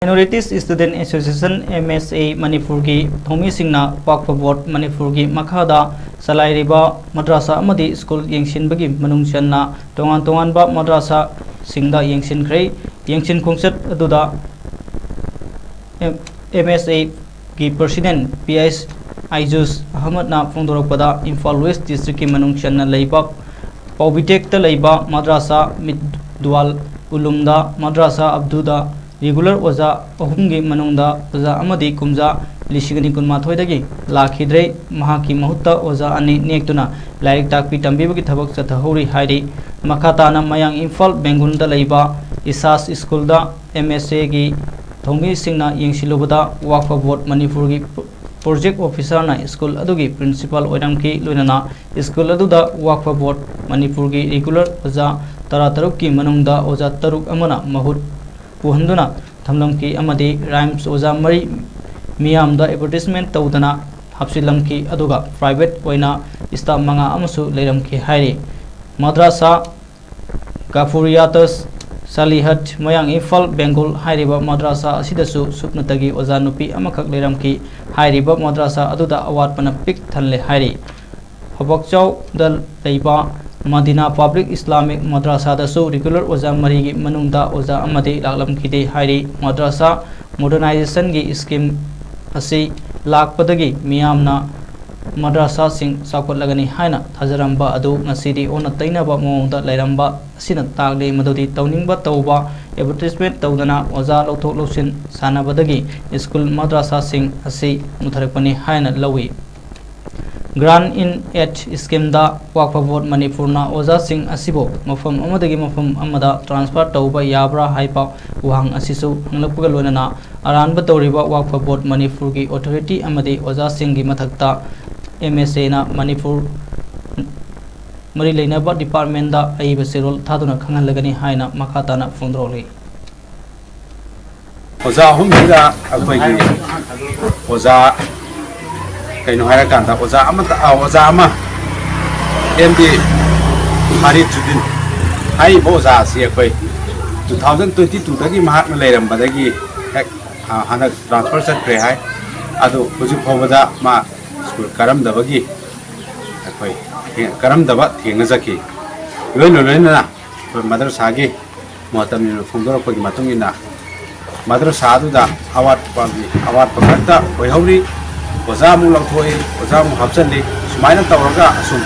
Minorities Student Association MSA Manipur की थोमी सिंगना पाकपा board Manipur की मखादा सलाइरिबा madrasa अमदी school यंगसिनबगी मनुंग चन्ना तोंगान तोंगान बा मद्रासा सिंगदा यंगसिनख्रे यंगसिन खोंगसत अदुदा MSA की प्रेसिडेंट PS आइजुस अहमद ना फोंदोरकपदा इम्फाल वेस्ट डिस्ट्रिक्ट की मनुंग चन्ना लेबा पौबिटेक लेबा मद्रासा मिदवाल उलुमदा मद्रासा अब्दुदा रेगुलर ओजा अहुमगी मनुंगदा ओजा अमदी कुमजा लिसिगनी कुनमाथोयदगी लाखिद्रे महाकी महुत्ता ओजा अनि नेक्तुना लाइक ताकपी तंबीबगी थबक चथहौरी हाइरी मखाताना मयांग इम्फाल बेंगुनदा लेबा इसास स्कूलदा MSA की थोंगी सिंगना यंगसिलुबदा वाकफा बोर्ड मणिपुर की प्रोजेक्ट ऑफिसर ना स्कूल अदुगी प्रिंसिपल ओइरमकी लोइनाना स्कूल अदुदा वाकफा बोर्ड मणिपुर की रेगुलर ओजा तरातरुक की मनुंगदा ओजा तरुक अमना महुत पुहंदुना थमलमकी अमदी राइम्स ओजा मरी मियामदा एडवर्टाइजमेंट तौदना हपसिलमकी अदुगा प्राइवेट ओइना स्टाफ मंगा अमसु लेरमकी हाइरी मद्रासा गाफुरियातस सालिहत मयांग इम्फाल बेंगल हाइरिबा मद्रासा असिदसु सुपनतगी ओजा नुपी अमखक लेरमकी हाइरिबा मद्रासा अदुदा अवाटपना पिक थनले हाइरी हबकचाउ दल लेबा मदीना पब्लिक इस्लामिक मद्रासा दसु रेगुलर ओजा मरी की मनुंगदा ओजा अमदे लालमखिदे हाइरी मद्रासा मॉडर्नाइजेशन की स्कीम असी लाकपदगी मियामना मद्रासा सिंग साकोटलगनी हाइना थाजरंबा अदु ngasidi ona tainaba mongda lairamba asina tagle madodi tawningba tawba advertisement tawdana oza lothok losin sanabadagi school madrasa sing asi mutharakpani haina lawi Grant in H scheme da Wakfa board Manipurna oza sing asibo mafam amadagi mafam amada transfer tauba yabra haipa wahang asisu hanglapga loinana aranba tawriba Wakfa board Manipur ki authority amadi oza sing gi mathakta MSA na Manipur mari leinaba department da aiba serol thaduna khangalagani haina makhatana phondroli oza hum hira akoi gi oza kaino hara kanta oza ama MD Hari Judin hai boza si akoi 2022 dagi mahak na leiram badagi hana transfer sakre hai adu huju phobada ma school karam dabagi akoi karam daba thengna jaki loina madrasa gi motam ni phondor ko gi matung ina madrasa adu da awat pakta oihori oza mu langthoi oza mu hapchali sumaina tawraga asum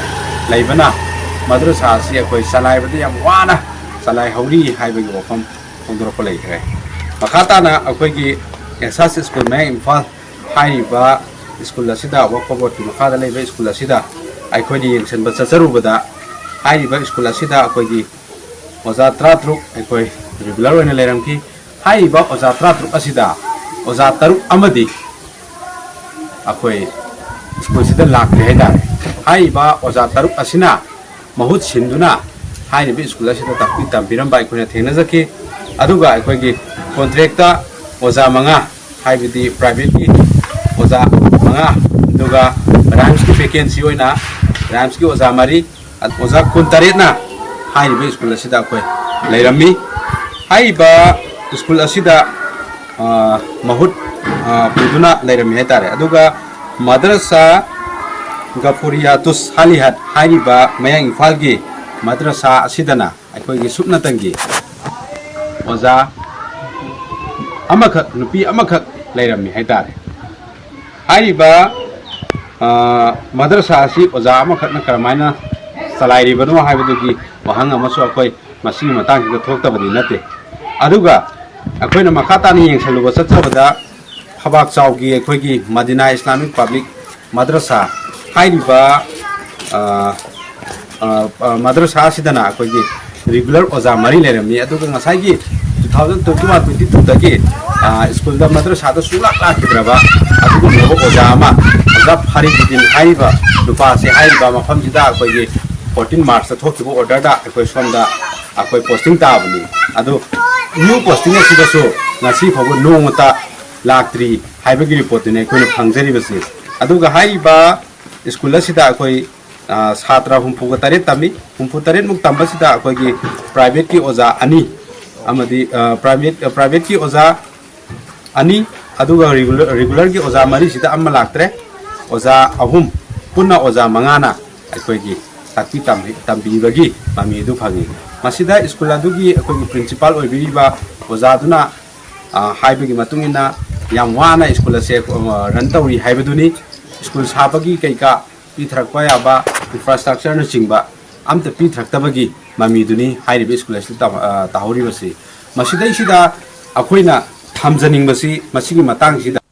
leibana madrasa si akoi salai badi yam wana salai hauri haibagi wafam phondor ko leikre makhata na akoi gi esas school me imphal haiba school asida wakobot ki makhada leiba school asida aikoi di yengsen ba chacharubada haiba school asida akoi gi oza tratruk aikoi regular oina leiramki haiba oza tratruk asida oza taruk amadi akoi school sida lakre haidare haiba oza taruk asina mahut sinduna haini school asida takpi tambiram ba aikoi thengna jaki aduga aikoi gi contract ta oza manga haibidi private ki oza manga aduga rams ki vacancy oina rams ki oza mari oza kuntaret na haini school asida akoi leirami haiba school asida mahut puduna leirami haitare aduga madrasa Gafuriyatus Halihat haiba mayang Imphal gi madrasa asidana aikoi gi supnatangi oza amakak nupi amakak leirami haitare haiba madrasa asi oza amakak na karamaina salairi banu haibadugi wahang amasu akoi masi matang gi thoktabadi nate aduga akoi na makhata ni yengsaluba chatchabada habak chaugi akoi gi Madina Islamic Public Madrasa haiba madrasa sidana akoi gi regular oza mari lerami aduga ngasai gi 2021-22 dagi school da madrasa da sulak lakidraba aduga nobo oza ama oza Hari Judin haiba lupa se haiba mafam jida akoi gi 14 March da thokchibo order da akoi somda akoi posting tabani adu new posting asida so ngasi phabu nongota laktri haibagi report ne koi phangjari basi aduga haiba school asida akoi satra humpuga taret tami humpu taret muk tamba sida akoi gi private ki oza ani amadi private ki oza अनि अदुगा regular की ओजा मरी सिदा अम्मा लाक्त्रे ओजा अहुम पुन्ना ओजा मंगाना अखोगी ताकि तंबीबगी ममी दु फंगी मसिदा स्कूल अदुगी अखोगी प्रिंसिपल ओइबिबा ओजा दुना हाइबगी मतुंगिना याम वाना स्कूल से रन तौरी हाइबदुनी स्कूल साबगी कैका पीथरकवा याबा इंफ्रास्ट्रक्चर न चिंबा अमत पीथरक्तबगी ममी दुनी हाइरिबे स्कूल से ताहौरिबसी मसिदा इसिदा अखोइना थमजनिंगबसी मसिगी मतंग सिदा